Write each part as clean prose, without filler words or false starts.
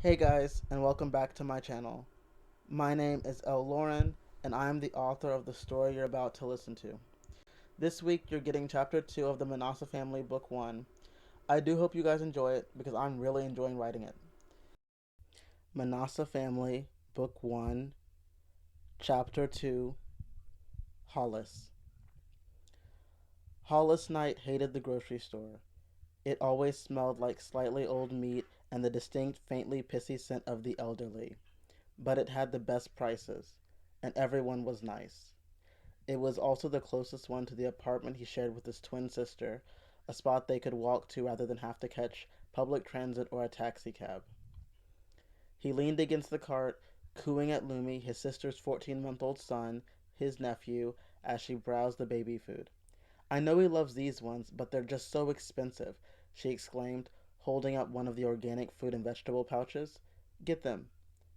Hey guys, and welcome back to my channel. My name is Loryn, and I am the author of the story you're about to listen to. This week you're getting chapter 2 of the Manessah family book 1. I do hope you guys enjoy it because I'm really enjoying writing it. Manessah family book 1, chapter 2, Hollis. Hollis Knight hated the grocery store. It always smelled like slightly old meat and the distinct, faintly pissy scent of the elderly. But it had the best prices, and everyone was nice. It was also the closest one to the apartment he shared with his twin sister, a spot they could walk to rather than have to catch public transit or a taxi cab. He leaned against the cart, cooing at Lumi, his sister's 14-month-old son, his nephew, as she browsed the baby food. "I know he loves these ones, but they're just so expensive," she exclaimed, holding up one of the organic fruit and vegetable pouches. "Get them,"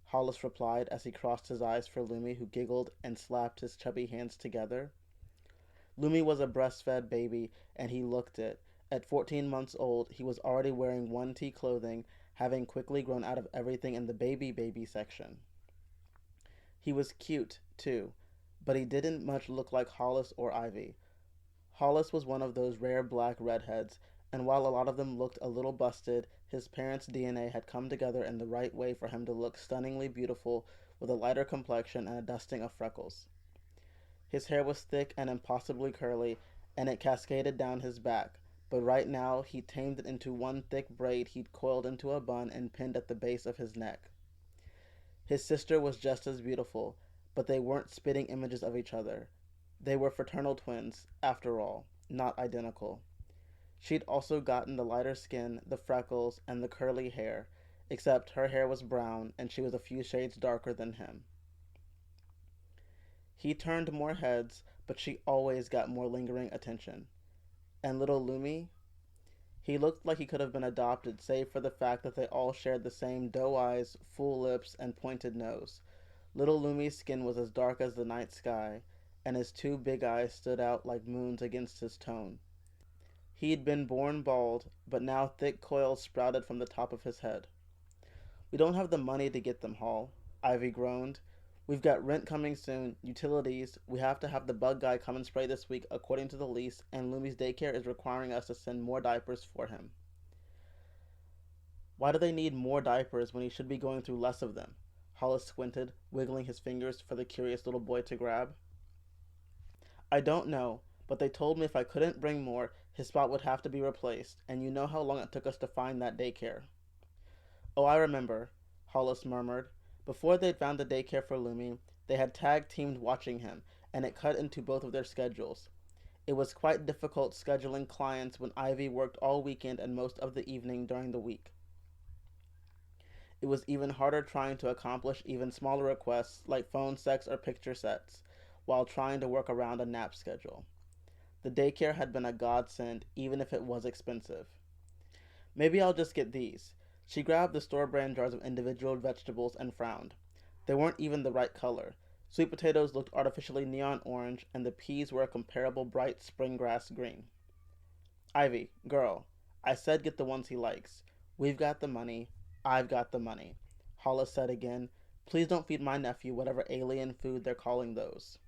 Hollis replied as he crossed his eyes for Lumi, who giggled and slapped his chubby hands together. Lumi was a breastfed baby, and he looked it. At 14 months old, he was already wearing 1T clothing, having quickly grown out of everything in the baby section. He was cute, too, but he didn't much look like Hollis or Ivy. Hollis was one of those rare black redheads, and while a lot of them looked a little busted, his parents' DNA had come together in the right way for him to look stunningly beautiful with a lighter complexion and a dusting of freckles. His hair was thick and impossibly curly, and it cascaded down his back, but right now he tamed it into one thick braid he'd coiled into a bun and pinned at the base of his neck. His sister was just as beautiful, but they weren't spitting images of each other. They were fraternal twins, after all, not identical. She'd also gotten the lighter skin, the freckles, and the curly hair, except her hair was brown and she was a few shades darker than him. He turned more heads, but she always got more lingering attention. And little Lumi? He looked like he could have been adopted, save for the fact that they all shared the same doe eyes, full lips, and pointed nose. Little Lumi's skin was as dark as the night sky, and his two big eyes stood out like moons against his tone. He'd been born bald, but now thick coils sprouted from the top of his head. "We don't have the money to get them, Hall," Ivy groaned. "We've got rent coming soon, utilities, we have to have the bug guy come and spray this week according to the lease, and Lumi's daycare is requiring us to send more diapers for him." "Why do they need more diapers when he should be going through less of them?" Hollis squinted, wiggling his fingers for the curious little boy to grab. "I don't know, but they told me if I couldn't bring more, his spot would have to be replaced, and you know how long it took us to find that daycare." "Oh, I remember," Hollis murmured. Before they'd found the daycare for Lumi, they had tag-teamed watching him, and it cut into both of their schedules. It was quite difficult scheduling clients when Ivy worked all weekend and most of the evening during the week. It was even harder trying to accomplish even smaller requests like phone sex or picture sets, while trying to work around a nap schedule. The daycare had been a godsend, even if it was expensive. "Maybe I'll just get these." She grabbed the store-brand jars of individual vegetables and frowned. They weren't even the right color. Sweet potatoes looked artificially neon orange, and the peas were a comparable bright spring grass green. "Ivy, girl, I said get the ones he likes. We've got the money. I've got the money," Hollis said again. "Please don't feed my nephew whatever alien food they're calling those."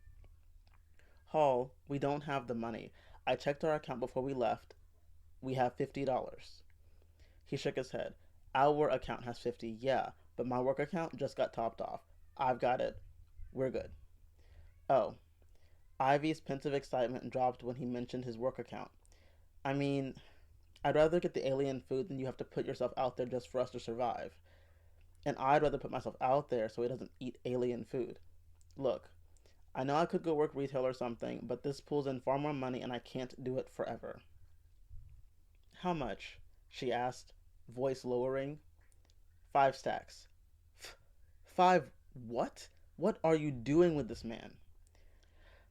"Hall, we don't have the money. I checked our account before we left. We have $50. He shook his head. "Our account has 50, yeah, but my work account just got topped off. I've got it. We're good." "Oh." Ivy's pensive excitement dropped when he mentioned his work account. "I mean, I'd rather get the alien food than you have to put yourself out there just for us to survive. And I'd rather put myself out there so he doesn't eat alien food. Look, I know I could go work retail or something, but this pulls in far more money and I can't do it forever." "How much?" she asked, voice lowering. "5 stacks." Five what? What are you doing with this man?"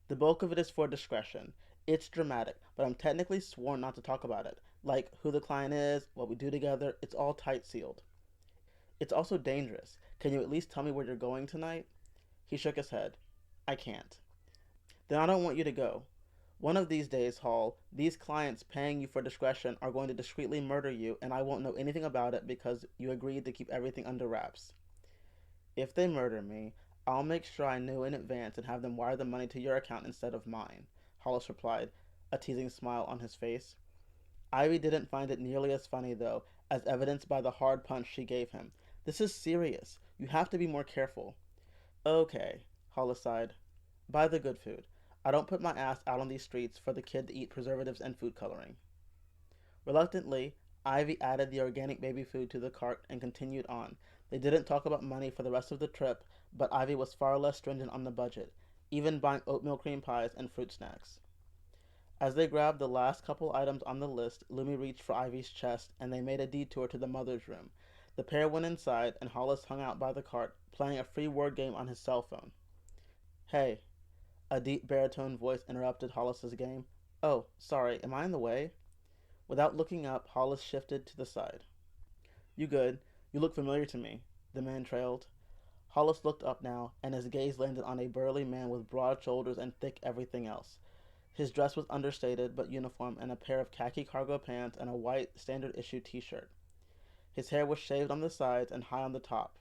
"The bulk of it is for discretion. It's dramatic, but I'm technically sworn not to talk about it. Like who the client is, what we do together, it's all tight sealed. It's also dangerous. Can you at least tell me where you're going tonight?" He shook his head. "I can't." "Then I don't want you to go." One of these days, Hall, these clients paying you for discretion are going to discreetly murder you, and I won't know anything about it because you agreed to keep everything under wraps. If they murder me, I'll make sure I knew in advance and have them wire the money to your account instead of mine, Hollis replied, a teasing smile on his face. Ivy didn't find it nearly as funny, though, as evidenced by the hard punch she gave him. This is serious. You have to be more careful. Okay, Hollis sighed. Buy the good food. I don't put my ass out on these streets for the kid to eat preservatives and food coloring. Reluctantly, Ivy added the organic baby food to the cart and continued on. They didn't talk about money for the rest of the trip, but Ivy was far less stringent on the budget, even buying oatmeal cream pies and fruit snacks. As they grabbed the last couple items on the list, Lumi reached for Ivy's chest, and they made a detour to the mother's room. The pair went inside, and Hollis hung out by the cart, playing a free word game on his cell phone. Hey, a deep baritone voice interrupted Hollis's game. Oh, sorry, am I in the way? Without looking up, Hollis shifted to the side. You good? You look familiar to me, the man trailed. Hollis looked up now, and his gaze landed on a burly man with broad shoulders and thick everything else. His dress was understated but uniform in a pair of khaki cargo pants and a white standard issue t-shirt. His hair was shaved on the sides and high on the top.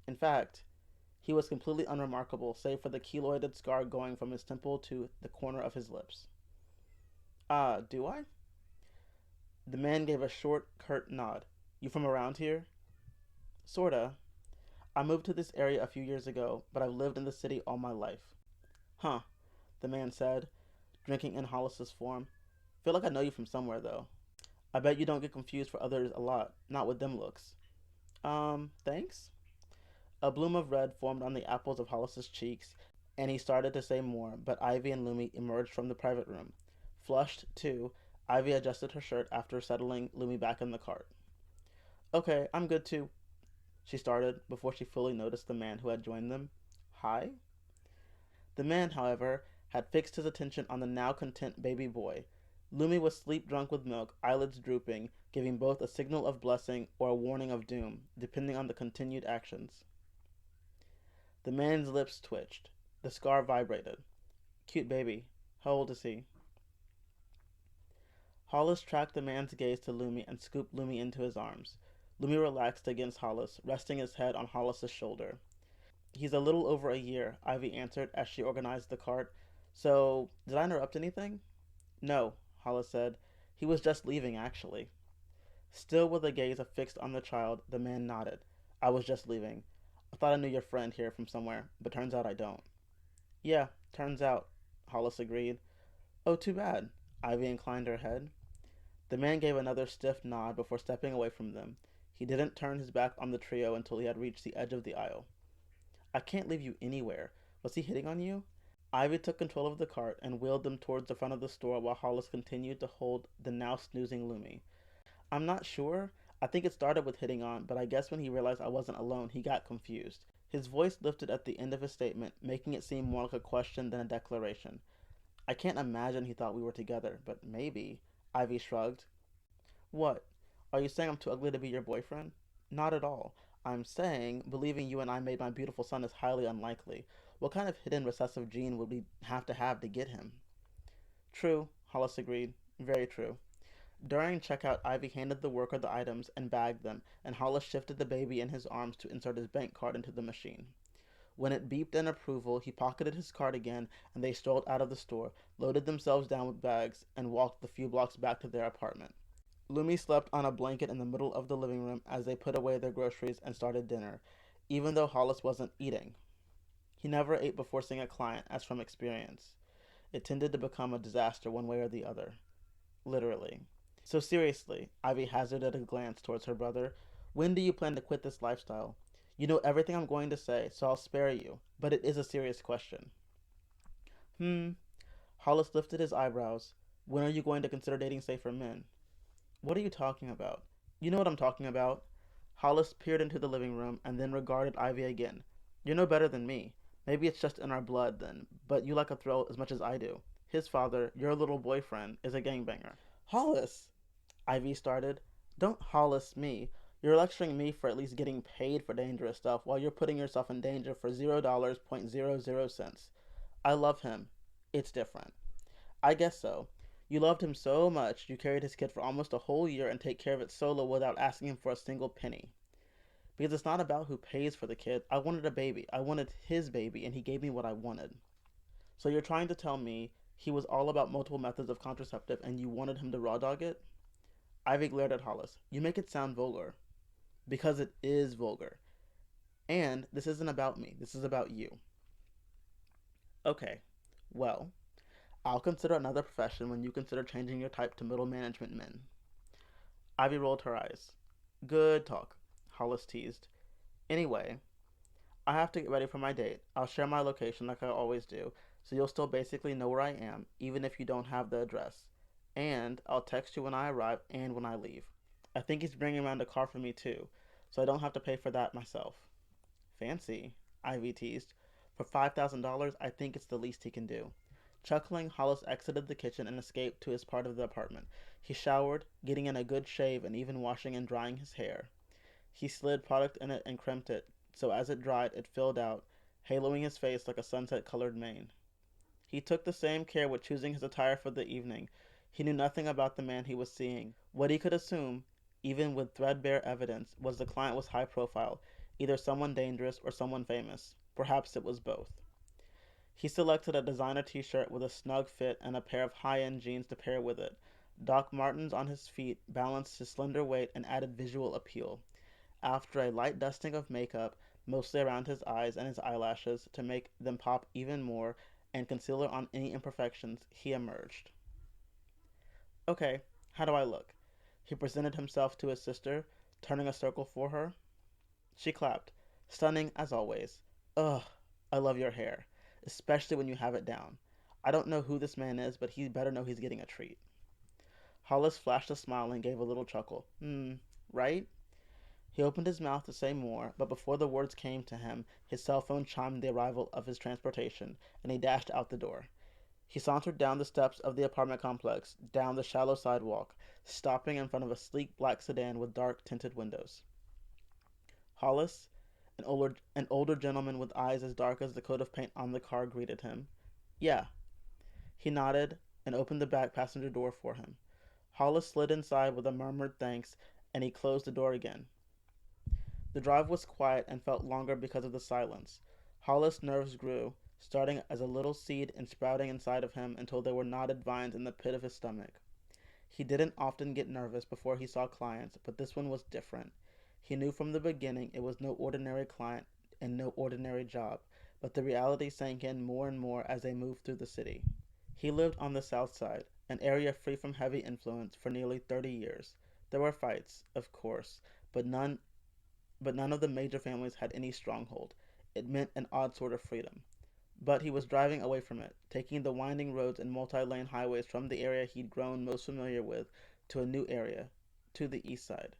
In fact, he was completely unremarkable, save for the keloided scar going from his temple to the corner of his lips. Do I? The man gave a short, curt nod. You from around here? Sorta. I moved to this area a few years ago, but I've lived in the city all my life. Huh, the man said, drinking in Hollis's form. Feel like I know you from somewhere, though. I bet you don't get confused for others a lot, not with them looks. Thanks? A bloom of red formed on the apples of Hollis's cheeks, and he started to say more, but Ivy and Lumi emerged from the private room. Flushed, too, Ivy adjusted her shirt after settling Lumi back in the cart. Okay, I'm good too, she started, before she fully noticed the man who had joined them. Hi? The man, however, had fixed his attention on the now content baby boy. Lumi was sleep drunk with milk, eyelids drooping, giving both a signal of blessing or a warning of doom, depending on the continued actions. The man's lips twitched. The scar vibrated. Cute baby. How old is he? Hollis tracked the man's gaze to Lumi and scooped Lumi into his arms. Lumi relaxed against Hollis, resting his head on Hollis's shoulder. He's a little over a year, Ivy answered as she organized the cart. So, did I interrupt anything? No, Hollis said. He was just leaving, actually. Still with a gaze affixed on the child, the man nodded. I was just leaving. I thought I knew your friend here from somewhere, but turns out I don't. Yeah, turns out, Hollis agreed. Oh, too bad. Ivy inclined her head. The man gave another stiff nod before stepping away from them. He didn't turn his back on the trio until he had reached the edge of the aisle. I can't leave you anywhere. Was he hitting on you? Ivy took control of the cart and wheeled them towards the front of the store while Hollis continued to hold the now snoozing Lumi. I'm not sure. I think it started with hitting on, but I guess when he realized I wasn't alone, he got confused. His voice lifted at the end of his statement, making it seem more like a question than a declaration. I can't imagine he thought we were together, but maybe. Ivy shrugged. What? Are you saying I'm too ugly to be your boyfriend? Not at all. I'm saying believing you and I made my beautiful son is highly unlikely. What kind of hidden recessive gene would we have to get him? True, Hollis agreed. Very true. During checkout, Ivy handed the worker the items and bagged them, and Hollis shifted the baby in his arms to insert his bank card into the machine. When it beeped in approval, he pocketed his card again, and they strolled out of the store, loaded themselves down with bags, and walked the few blocks back to their apartment. Lumi slept on a blanket in the middle of the living room as they put away their groceries and started dinner, even though Hollis wasn't eating. He never ate before seeing a client, as from experience. It tended to become a disaster one way or the other. Literally. So seriously, Ivy hazarded a glance towards her brother, when do you plan to quit this lifestyle? You know everything I'm going to say, so I'll spare you, but it is a serious question. Hollis lifted his eyebrows. When are you going to consider dating safer men? What are you talking about? You know what I'm talking about. Hollis peered into the living room and then regarded Ivy again. You're no better than me. Maybe it's just in our blood then, but you like a thrill as much as I do. His father, your little boyfriend, is a gangbanger. Hollis! Ivy started. Don't Hollis me. You're lecturing me for at least getting paid for dangerous stuff while you're putting yourself in danger for $0.00. I love him. It's different. I guess so. You loved him so much, you carried his kid for almost a whole year and take care of it solo without asking him for a single penny. Because it's not about who pays for the kid. I wanted a baby. I wanted his baby, and he gave me what I wanted. So you're trying to tell me he was all about multiple methods of contraceptive and you wanted him to raw dog it? Ivy glared at Hollis. You make it sound vulgar. Because it is vulgar. And this isn't about me. This is about you. Okay. Well, I'll consider another profession when you consider changing your type to middle management men. Ivy rolled her eyes. Good talk, Hollis teased. Anyway, I have to get ready for my date. I'll share my location like I always do, so you'll still basically know where I am, even if you don't have the address. And I'll text you when I arrive and when I leave. I think he's bringing around a car for me too, so I don't have to pay for that myself. Fancy, Ivy teased. For $5,000, I think it's the least he can do. Chuckling, Hollis exited the kitchen and escaped to his part of the apartment. He showered, getting in a good shave and even washing and drying his hair. He slid product in it and crimped it, so as it dried, it filled out, haloing his face like a sunset-colored mane. He took the same care with choosing his attire for the evening. He knew nothing about the man he was seeing. What he could assume, even with threadbare evidence, was the client was high profile, either someone dangerous or someone famous. Perhaps it was both. He selected a designer t-shirt with a snug fit and a pair of high-end jeans to pair with it. Doc Martens on his feet balanced his slender weight and added visual appeal. After a light dusting of makeup, mostly around his eyes and his eyelashes to make them pop even more, and concealer on any imperfections, he emerged. Okay, how do I look? He presented himself to his sister, turning a circle for her. She clapped. Stunning as always. Ugh, I love your hair, especially when you have it down. I don't know who this man is, but he better know he's getting a treat. Hollis flashed a smile and gave a little chuckle. Right? He opened his mouth to say more, but before the words came to him, his cell phone chimed the arrival of his transportation, and he dashed out the door. He sauntered down the steps of the apartment complex, down the shallow sidewalk, stopping in front of a sleek black sedan with dark tinted windows. Hollis, an older gentleman with eyes as dark as the coat of paint on the car, greeted him. Yeah. He nodded and opened the back passenger door for him. Hollis slid inside with a murmured thanks, and he closed the door again. The drive was quiet and felt longer because of the silence. Hollis' nerves grew, starting as a little seed and sprouting inside of him until there were knotted vines in the pit of his stomach. He didn't often get nervous before he saw clients, but this one was different. He knew from the beginning it was no ordinary client and no ordinary job, but the reality sank in more and more as they moved through the city. He lived on the South Side, an area free from heavy influence, for nearly 30 years. There were fights, of course, but none of the major families had any stronghold. It meant an odd sort of freedom. But he was driving away from it, taking the winding roads and multi-lane highways from the area he'd grown most familiar with to a new area, to the East Side.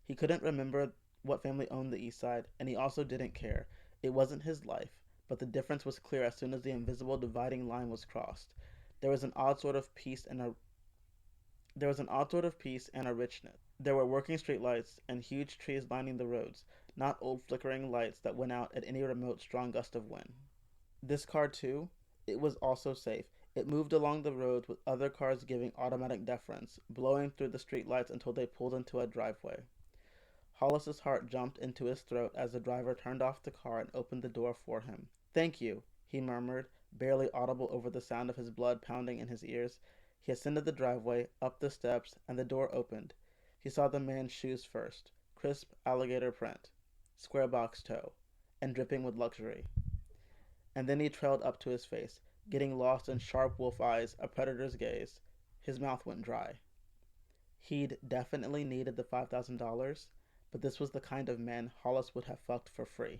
He couldn't remember what family owned the East Side, and he also didn't care. It wasn't his life, but the difference was clear as soon as the invisible dividing line was crossed. There was an odd sort of peace and a richness. There were working streetlights and huge trees lining the roads, not old flickering lights that went out at any remote strong gust of wind. This car, too, it was also safe. It moved along the road with other cars giving automatic deference, blowing through the streetlights until they pulled into a driveway. Hollis's heart jumped into his throat as the driver turned off the car and opened the door for him. Thank you, he murmured, barely audible over the sound of his blood pounding in his ears. He ascended the driveway, up the steps, and the door opened. He saw the man's shoes first, crisp alligator print, square box toe, and dripping with luxury. And then he trailed up to his face, getting lost in sharp wolf eyes, a predator's gaze. His mouth went dry. He'd definitely needed the $5,000, but this was the kind of man Hollis would have fucked for free.